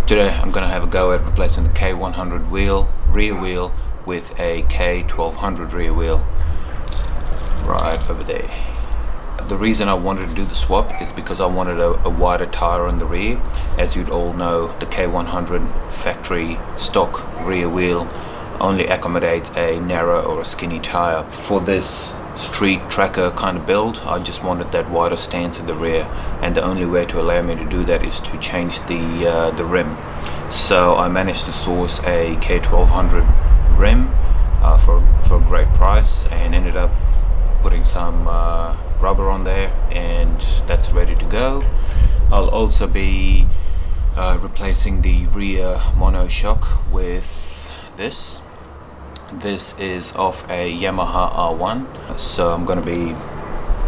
Today I'm going to have a go at replacing the K100 rear wheel with a K1200 rear wheel right over there. The reason I wanted to do the swap is because I wanted a wider tire on the rear. As you'd all know, the K100 factory stock rear wheel only accommodates a narrow or a skinny tire. For this street tracker kind of build, I just wanted that wider stance in the rear, and the only way to allow me to do that is to change the rim. So I managed to source a K1200 rim for a great price, and ended up putting some rubber on there, and that's ready to go. I'll also be replacing the rear monoshock with this. This is of a Yamaha R1, so I'm going to be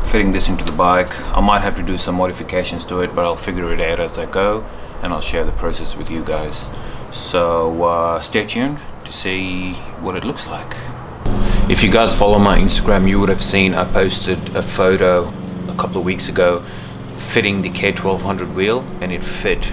fitting this into the bike. I might have to do some modifications to it, but I'll figure it out as I go, and I'll share the process with you guys. So stay tuned to see what it looks like. If you guys follow my Instagram, you would have seen I posted a photo a couple of weeks ago fitting the K1200 wheel, and it fit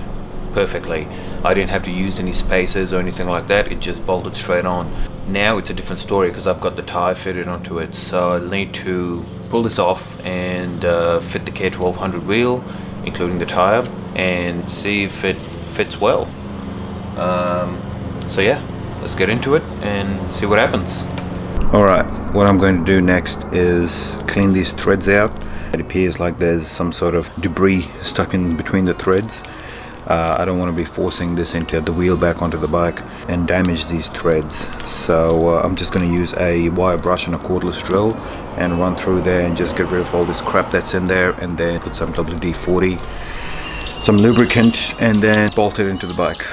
perfectly. I didn't have to use any spacers or anything like that, it just bolted straight on. Now it's a different story because I've got the tire fitted onto it, so I need to pull this off and fit the K1200 wheel, including the tire, and see if it fits well. So yeah, let's get into it and see what happens. Alright, what I'm going to do next is clean these threads out. It appears like there's some sort of debris stuck in between the threads. I don't want to be forcing this into the wheel back onto the bike and damage these threads. So I'm just going to use a wire brush and a cordless drill and run through there and just get rid of all this crap that's in there, and then put some WD-40, some lubricant, and then bolt it into the bike.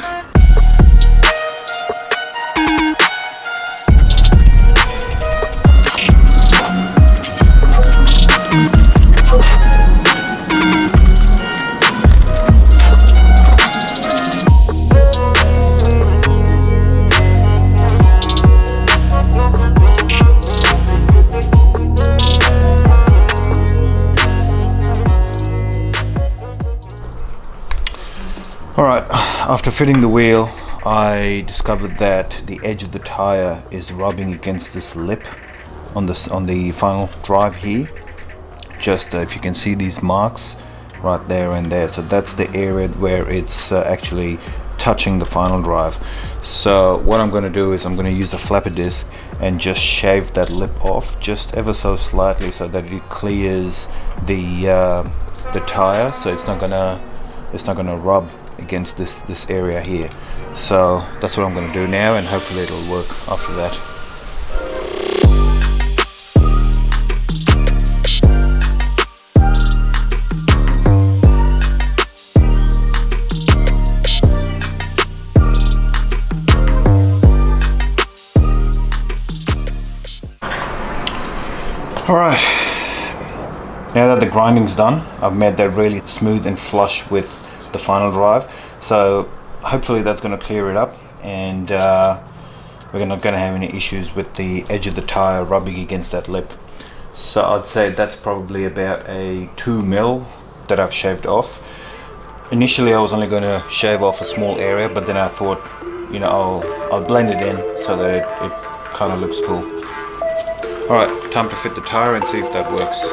Alright, after fitting the wheel, I discovered that the edge of the tire is rubbing against this lip on the final drive here. Just if you can see these marks right there and there, so that's the area where it's actually touching the final drive. So what I'm going to do is I'm going to use a flapper disc and just shave that lip off just ever so slightly, so that it clears the tire, so it's not gonna rub against this area here. So that's what I'm going to do now, and hopefully it'll work after that. Alright, now that the grinding's done, I've made that really smooth and flush with the final drive, so hopefully that's going to clear it up, and we're not going to have any issues with the edge of the tire rubbing against that lip. So I'd say that's probably about a 2 mil that I've shaved off. Initially I was only going to shave off a small area, but then I thought, you know, I'll blend it in so that it kind of looks cool. Alright, time to fit the tire and see if that works.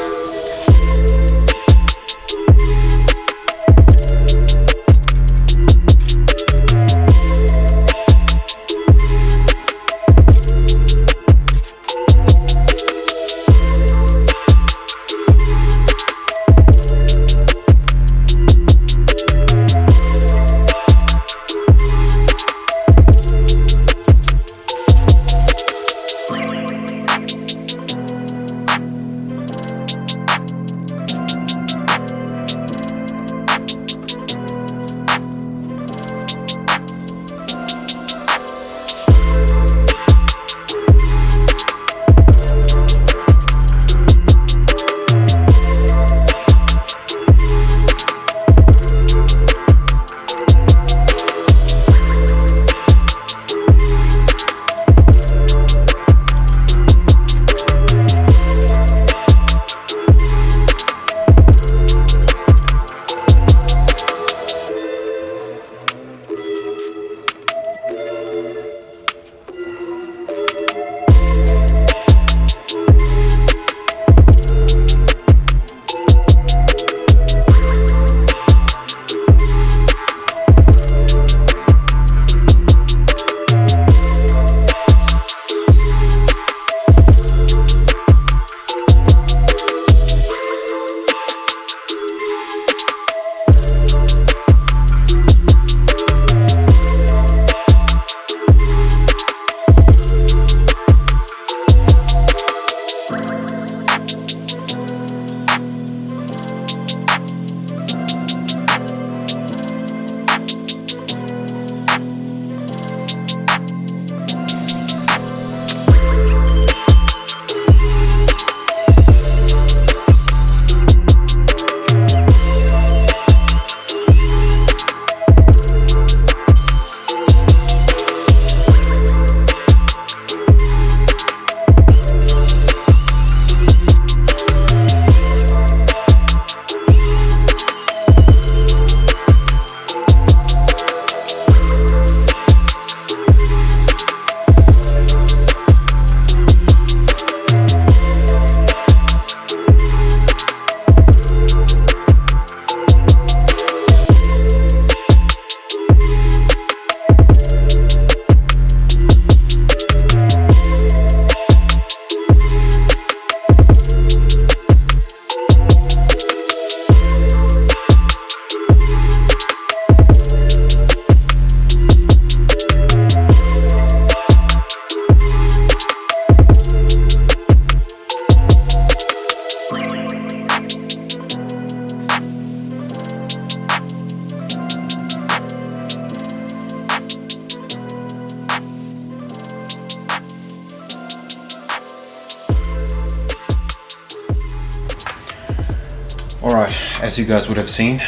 As you guys would have seen,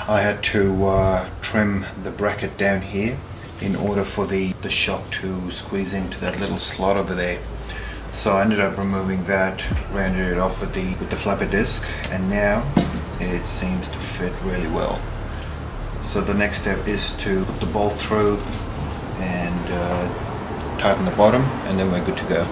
I had to trim the bracket down here in order for the shock to squeeze into that little slot over there. So I ended up removing that, rounded it off with the flapper disc, and now it seems to fit really well. So the next step is to put the bolt through and tighten the bottom, and then we're good to go.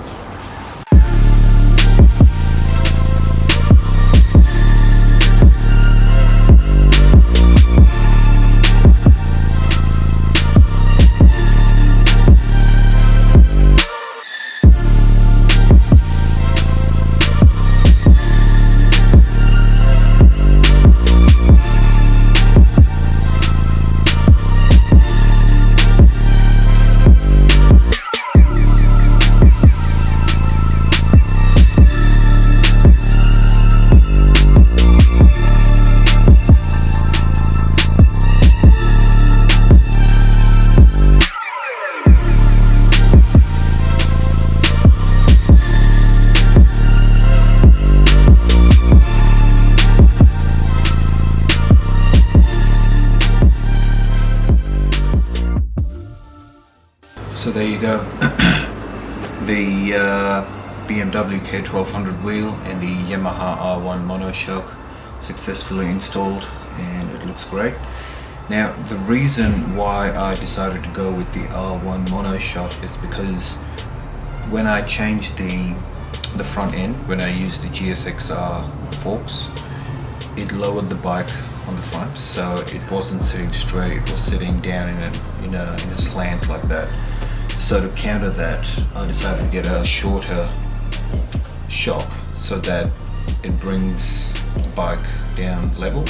So there you go, the BMW K1200 wheel and the Yamaha R1 monoshock successfully installed, and it looks great. Now the reason why I decided to go with the R1 monoshock is because when I changed the front end, when I used the GSXR forks, it lowered the bike on the front, so it wasn't sitting straight, it was sitting down in a slant like that. So to counter that, I decided to get a shorter shock so that it brings the bike down level.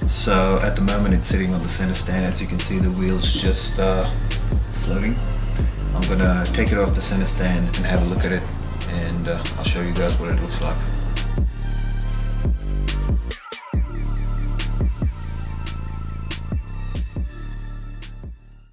So at the moment it's sitting on the center stand. As you can see, the wheel's just floating. I'm gonna take it off the center stand and have a look at it, and I'll show you guys what it looks like.